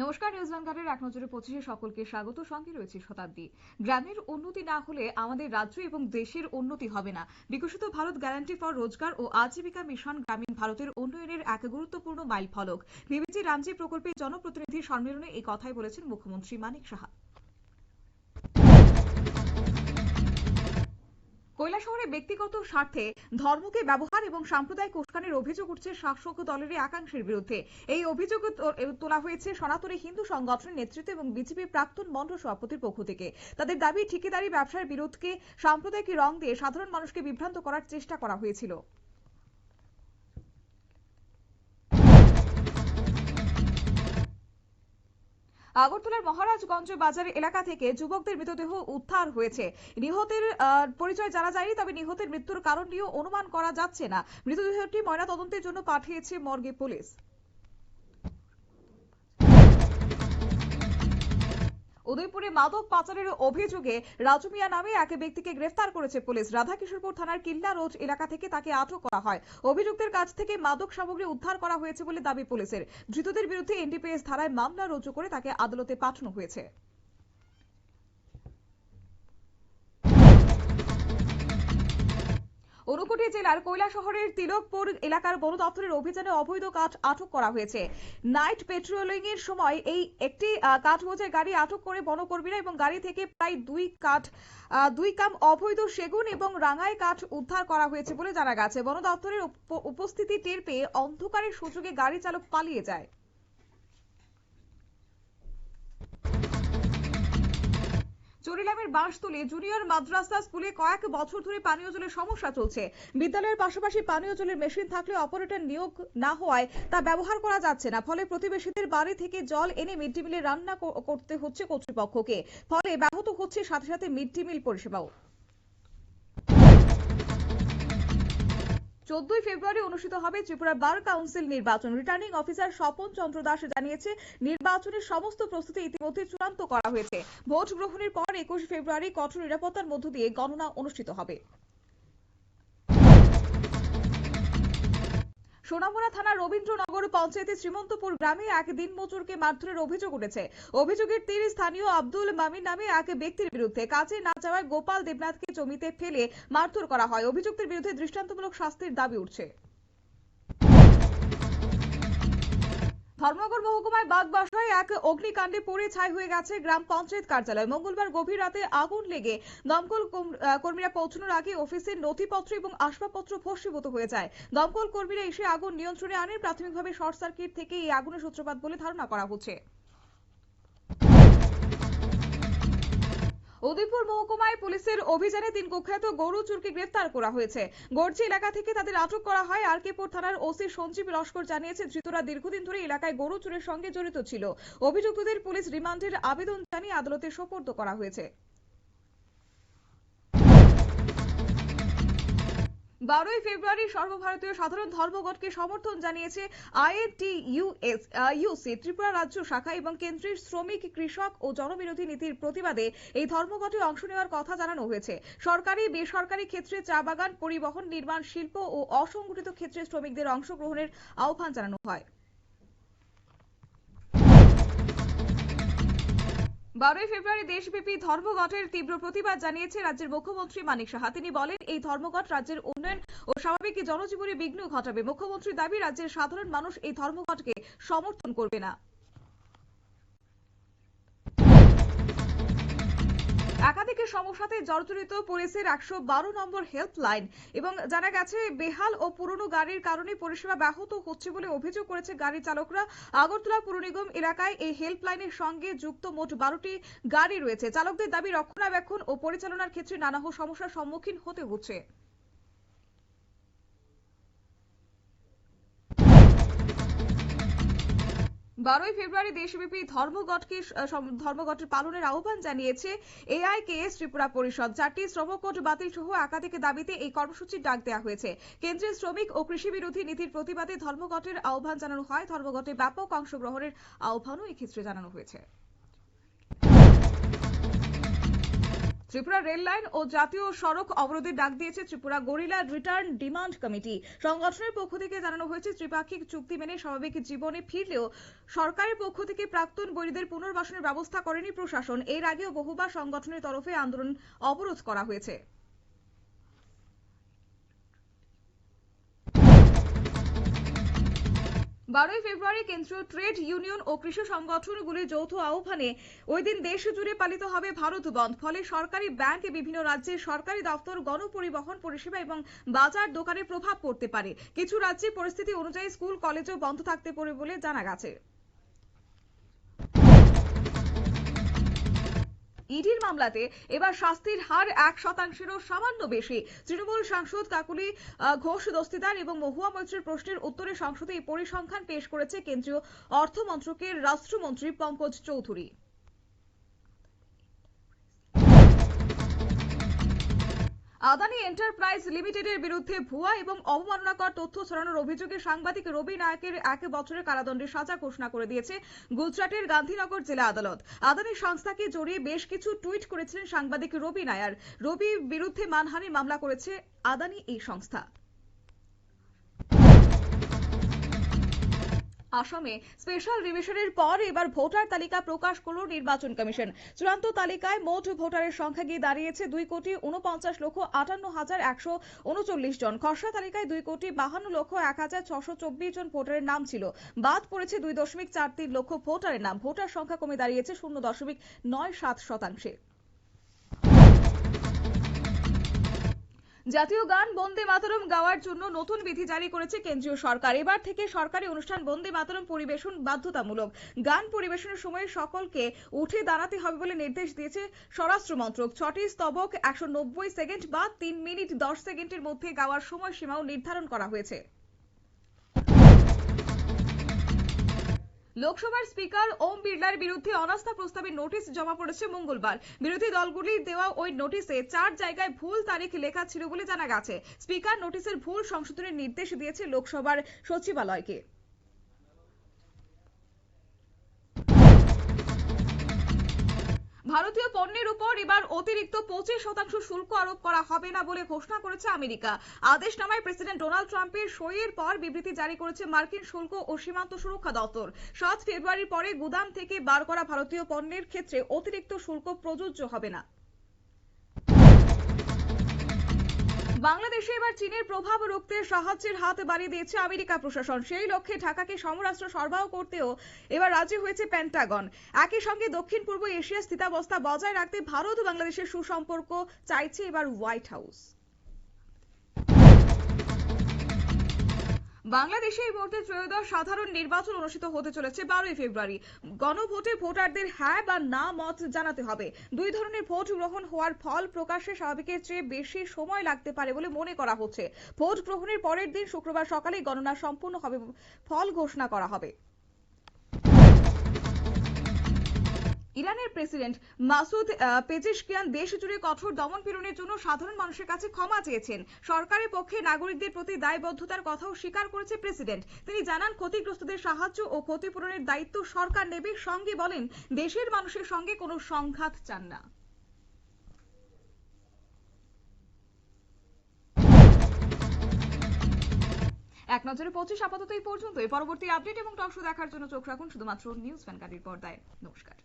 নমস্কার, নিউজ ভ্যানগার্ডের এক নজরে 25 সকলকে স্বাগত। সঙ্গে রয়েছে শতাব্দী। গ্রামের উন্নতি না হলে আমাদের রাজ্য এবং দেশের উন্নতি হবে না। বিকশিত ভারত গ্যারান্টি ফর রোজগার ও আজীবিকা মিশন গ্রামীণ ভারতের উন্নয়নের এক গুরুত্বপূর্ণ মাইলফলক। ভিভিজি রামজি প্রকল্পের জনপ্রতিনিধি সম্মেলনে এই কথাই বলেছেন মুখ্যমন্ত্রী মানিক সাহা। কৈলাসহরে ব্যক্তিগত স্বার্থে ধর্মকে ব্যবহার এবং সাম্প্রদায়িক উস্কানির অভিযোগ উঠছে শাসক দলের একাংশের বিরুদ্ধে। এই অভিযোগ তোলা হয়েছে সনাতনী হিন্দু সংগঠনের নেতৃত্বে এবং বিজেপি প্রাক্তন মন্ডল সভাপতির পক্ষ থেকে। তাদের দাবি, ঠিকাদারি ব্যবসার বিরোধকে সাম্প্রদায়িক রং দিয়ে সাধারণ মানুষকে বিভ্রান্ত করার চেষ্টা করা হয়েছিল। আগরতলার মহারাজগঞ্জ বাজার এলাকা থেকে যুবকদের মৃতদেহ উদ্ধার হয়েছে। নিহতের পরিচয় জানা যায়নি, তবে নিহতের মৃত্যুর কারণ নিয়েও অনুমান করা যাচ্ছে না। মৃতদেহটি ময়নাতদন্তের জন্য পাঠিয়েছে মর্গে পুলিশ। উদয়পুরে মাদক পাচারের অভিযোগে রাজু মিয়া নামে এক ব্যক্তিকে গ্রেফতার করেছে পুলিশ। রাধাকিশোরপুর থানার কিল্লা রোড এলাকা থেকে তাকে আটক করা হয়। অভিযুক্তের কাছ থেকে মাদক সামগ্রী উদ্ধার করা হয়েছে বলে দাবি পুলিশের। ধৃতদের বিরুদ্ধে এনডিপিএস ধারায় মামলা রুজু করে তাকে আদালতে পাঠানো হয়েছে। ঊনকোটি জেলার কৈলাসহরের তিলকপুর এলাকার বন দপ্তরের অভিযানে অবৈধ কাঠ আটক করা হয়েছে। নাইট পেট্রোলিং এর সময় এই একটি কাঠ বোঝাই গাড়ি আটক করে বনকর্মীরা এবং গাড়ি থেকে প্রায় দুই কাম অবৈধ সেগুন এবং রাঙাই কাঠ উদ্ধার করা হয়েছে বলে জানা গেছে। বন দপ্তরের উপস্থিতি টের পেয়ে অন্ধকারের সুযোগে গাড়ি চালক পালিয়ে যায়। চুরিলামের বাঁশতলী জুনিয়র মাদ্রাসা স্কুলে কয়েক বছর ধরে পানীয় জলের সমস্যা চলছে। বিদ্যালয়ের পাশাপাশি পানীয় জলের মেশিন থাকলেও অপারেটর নিয়োগ না হওয়ায় তা ব্যবহার করা যাচ্ছে না। ফলে প্রতিবেশীদের বাড়ি থেকে জল এনে মিড ডে মিলে রান্না করতে হচ্ছে কর্তৃপক্ষকে। ফলে ব্যাহত হচ্ছে সাথে সাথে মিড ডে মিল পরিষেবাও। 14 ফেব্রুয়ারি অনুষ্ঠিত হবে ত্রিপুরা বার কাউন্সিল নির্বাচন। রিটার্নিং অফিসার স্বপন চন্দ্র দাস জানিয়েছে, নির্বাচনের সমস্ত প্রস্তুতি ইতিমধ্যে চূড়ান্ত করা হয়েছে। ভোট গ্রহণের পর 21 ফেব্রুয়ারি কঠোর নিরাপত্তার মধ্য দিয়ে গণনা অনুষ্ঠিত হবে। সোনামুড়া থানার রবীন্দ্রনগর পঞ্চায়েতের শ্রীমন্তপুর গ্রামে এক দিনমজুরকে মারধরের অভিযোগ উঠেছে। অভিযোগের তীর স্থানীয় আব্দুল মামিন নামে এক ব্যক্তির বিরুদ্ধে। কাজে না যাওয়ায় গোপাল দেবনাথকে জমিতে ফেলে মারধর করা হয়। অভিযুক্তের বিরুদ্ধে দৃষ্টান্তমূলক শাস্তির দাবি উঠছে। ধর্মনগর মহকুমায় বাগবাসায় এক অগ্নিকাণ্ডে পুড়ে ছাই হয়ে গেছে গ্রাম পঞ্চায়েত কার্যালয়। মঙ্গলবার গভীর রাতে আগুন লেগে দমকল কর্মীরা পৌঁছানোর আগে অফিসের নথিপত্র এবং আসবাবপত্র ভস্মীভূত হয়ে যায়। দমকল কর্মীরা এসে আগুন নিয়ন্ত্রণে আনেন। প্রাথমিকভাবে শর্ট সার্কিট থেকে এই আগুনের সূত্রপাত বলে ধারণা করা হচ্ছে। উদয়পুর মহকুমায় পুলিশের অভিযানে 3 কুখ্যাত গরু চোরকে গ্রেফতার করা হয়েছে। গড়চি এলাকা থেকে তাদের আটক করা হয়। আরকেপুর থানার ওসি সঞ্জীব লস্কর জানিয়েছে, ধৃতরা দীর্ঘদিন ধরে এলাকায় গরু চোরের সঙ্গে জড়িত ছিল। অভিযুক্তদের পুলিশ রিমান্ডের আবেদন জানিয়ে আদালতে সোপর্দ করা হয়েছে। 12 ফেব্রুয়ারি সর্বভারতীয় সাধারণ ধর্মঘটকে সমর্থন জানিয়েছে আইএনটিইউসি ত্রিপুরা রাজ্য শাখা এবং কেন্দ্রের শ্রমিক, কৃষক ও জনবিরোধী নীতির প্রতিবাদে এই ধর্মঘটে অংশ নেওয়ার কথা জানানো হয়েছে। সরকারি, বেসরকারি ক্ষেত্রে চা বাগান, পরিবহন, নির্মাণ শিল্প ও অসংগঠিত ক্ষেত্রে শ্রমিকদের অংশগ্রহণের আহ্বান জানানো হয়। 12 ফেব্রুয়ারি দেশব্যাপী ধর্মঘটের তীব্র প্রতিবাদ জানিয়েছে রাজ্যের মুখ্যমন্ত্রী মানিক সাহা। তিনি বলেন, এই ধর্মঘট রাজ্যের উন্নয়ন ও স্বাভাবিক জনজীবনে বিঘ্ন ঘটাবে। মুখ্যমন্ত্রীর দাবি, রাজ্যের সাধারণ মানুষ এই ধর্মঘটকে সমর্থন করবে না। একাধিক সমস্যাতে জর্জরিত পুলিশের 112 নম্বর হেল্পলাইন এবং জানা গেছে বেহাল ও পুরনো গাড়ির কারণে পরিষেবা ব্যাহত হচ্ছে বলে অভিযোগ করেছে গাড়ি চালকরা। আগরতলা পুর নিগম এলাকায় এই হেল্পলাইনের সঙ্গে যুক্ত মোট 12টি গাড়ি রয়েছে। চালকদের দাবি, রক্ষণাবেক্ষণ ও পরিচালনার ক্ষেত্রে নানা সমস্যার সম্মুখীন হতে হচ্ছে। 12 ফেব্রুয়ারি দেশব্যাপী ধর্মঘটের পালনের আহ্বান জানিয়েছে এআইকেএস ত্রিপুরা পরিষদ। 4টি শ্রম কোড বাতিল সহ একাধিক দাবিতে এই কর্মসূচির ডাক দেওয়া হয়েছে। কেন্দ্রের শ্রমিক ও কৃষি বিরোধী নীতির প্রতিবাদে ধর্মঘটের আহ্বান জানানো হয়। ধর্মঘটে ব্যাপক অংশগ্রহণের আহ্বানও এই ক্ষেত্রে জানানো হয়েছে। ত্রিপুরা রেল লাইন ও জাতীয় সড়ক অবরোধের ডাক দিয়েছে Tripura gorilla return demand committee. সংগঠনের পক্ষ থেকে জানানো হয়েছে, ত্রিপাক্ষিক চুক্তি মেনে স্বাভাবিক জীবনে ফিরলেও সরকারের পক্ষ থেকে প্রাক্তন বৈরীদের পুনর্বাসনের ব্যবস্থা করেনি প্রশাসন। এর আগেও বহুবার সংগঠনের তরফে আন্দোলন অবরোধ করা হয়েছে। ফেব্রুয়ারি কেন্দ্রীয় ট্রেড ইউনিয়ন ও কৃষি সংগঠনগুলির যৌথ আহ্বানে ওই দিন দেশ জুড়ে পালিত হবে ভারত বন্ধ। ফলে সরকারি ব্যাংক, বিভিন্ন রাজ্যের সরকারি দপ্তর, গণপরিবহন পরিষেবা এবং বাজার দোকানে প্রভাব পড়তে পারে। কিছু রাজ্যে পরিস্থিতি অনুযায়ী স্কুল কলেজও বন্ধ থাকতে পারে বলে জানা গেছে। ইডির মামলাতে এবার শাস্তির হার 1%-এরও সামান্য বেশি। তৃণমূল সাংসদ কাকুলি ঘোষ দস্তিদার এবং মহুয়া মৈত্রের প্রশ্নের উত্তরে সংসদে এই পরিসংখ্যান পেশ করেছে কেন্দ্রীয় অর্থ মন্ত্রকের রাষ্ট্রমন্ত্রী পঙ্কজ চৌধুরী। আদানি এন্টারপ্রাইজ লিমিটেডের বিরুদ্ধে ভুয়া এবং অবমাননাকর তথ্য ছড়ানোর অভিযোগে সাংবাদিক রবি নায়কের 1 বছরের কারাদণ্ডের সাজা ঘোষণা করে দিয়েছে গুজরাটের গান্ধীনগর জেলা আদালত। আদানি সংস্থাকে জড়িয়ে বেশ কিছু টুইট করেছিলেন সাংবাদিক রবি নায়ার। রবির বিরুদ্ধে মানহানির মামলা করেছে আদানি এই সংস্থা। আসামে স্পেশাল রিভিশনের পর এবার ভোটার তালিকা প্রকাশ করল নির্বাচন কমিশন। চূড়ান্ত তালিকায় মোট ভোটারের সংখ্যা গিয়ে দাঁড়িয়েছে 2,49,58,139 জন। খসড়া তালিকায় 2,52,01,624 জন ভোটারের নাম ছিল। বাদ পড়েছে 2.43 লক্ষ ভোটারের নাম। ভোটার সংখ্যা কমে দাঁড়িয়েছে 0.97%। জাতীয় গান বন্দে মাতরম গাওয়ার জন্য নতুন বিধি জারি করেছে কেন্দ্রীয় সরকার। এবার থেকে সরকারি অনুষ্ঠান বন্দে মাতরম পরিবেশন বাধ্যতামূলক। গান পরিবেশনের সময় সকলকে উঠে দাঁড়াতে হবে বলে নির্দেশ দিয়েছে স্বরাষ্ট্র মন্ত্রক। 6টি স্তবক 190 সেকেন্ড বা 3 মিনিট 10 সেকেন্ডের মধ্যে গাওয়ার সময়সীমাও নির্ধারণ করা হয়েছে। লোকসভার স্পিকার ওম বিড়লার বিরুদ্ধে অনাস্থা প্রস্তাবের নোটিশ জমা পড়েছে মঙ্গলবার। বিরোধী দলগুলির দেওয়া ওই নোটিশে 4 জায়গায় ভুল তারিখ লেখা ছিল বলে জানা গেছে। স্পিকার নোটিশের ভুল সংশোধনের নির্দেশ দিয়েছে লোকসভার সচিবালয়কে। ভারতীয় পণ্যের উপর এবার অতিরিক্ত 25% শুল্ক আরোপ করা হবে না বলে ঘোষণা করেছে আমেরিকা। আদেশনামায় প্রেসিডেন্ট ডোনাল্ড ট্রাম্পের সইয়ের পর বিবৃতি জারি করেছে মার্কিন শুল্ক ও সীমান্ত সুরক্ষা দপ্তর। 7 ফেব্রুয়ারির পরে গুদাম থেকে বার করা ভারতীয় পণ্যের ক্ষেত্রে অতিরিক্ত শুল্ক প্রযোজ্য হবে না। বাংলাদেশে এবার চীনের প্রভাব রুখতে সাহায্যের হাত বাড়িয়ে দিয়েছে আমেরিকা প্রশাসন। সেই লক্ষ্যে ঢাকাকে সমরাস্ত্র সরবরাহ করতেও এবার রাজি হয়েছে পেন্টাগন। একই সঙ্গে দক্ষিণ পূর্ব এশিয়ার স্থিতাবস্থা বজায় রাখতে ভারত ও বাংলাদেশের সুসম্পর্ক চাইছে এবার হোয়াইট হাউস। বাংলাদেশে এই মুহূর্তে ত্রয়োদশ সাধারণ নির্বাচন অনুষ্ঠিত হতে চলেছে 12 ফেব্রুয়ারি। গণভোটে ভোটারদের হ্যাঁ বা না মত জানাতে হবে। 2 ধরনের ভোট গ্রহণ হওয়ার ফল প্রকাশে স্বাভাবিকের চেয়ে বেশি সময় লাগতে পারে বলে মনে করা হচ্ছে। ভোট গ্রহণের পরের দিন শুক্রবার সকালে গণনা সম্পূর্ণ হবে, ফল ঘোষণা করা হবে। ইরানের প্রেসিডেন্ট মাসুদ পেজেশকিয়ান দেশ জুড়ে কঠোর দমনপীড়নের জন্য সাধারণ মানুষের কাছে ক্ষমা চেয়েছেন। সরকারের পক্ষে নাগরিকদের প্রতি দায়বদ্ধতার কথাও স্বীকার করেছে প্রেসিডেন্ট। তিনি জানান, ক্ষতিগ্রস্তদের সাহায্য ও ক্ষতিপূরণের দায়িত্ব সরকার নেবে। সঙ্গে বলেন, দেশের মানুষের সঙ্গে কোনো সংঘাত চান না। এক নজরে 25 আপাতত এই পর্যন্তই। পরবর্তী আপডেট এবং টক শো দেখার জন্য চোখ রাখুন শুধুমাত্র নিউজ ভ্যানগার্ডের পর্দায়। নমস্কার।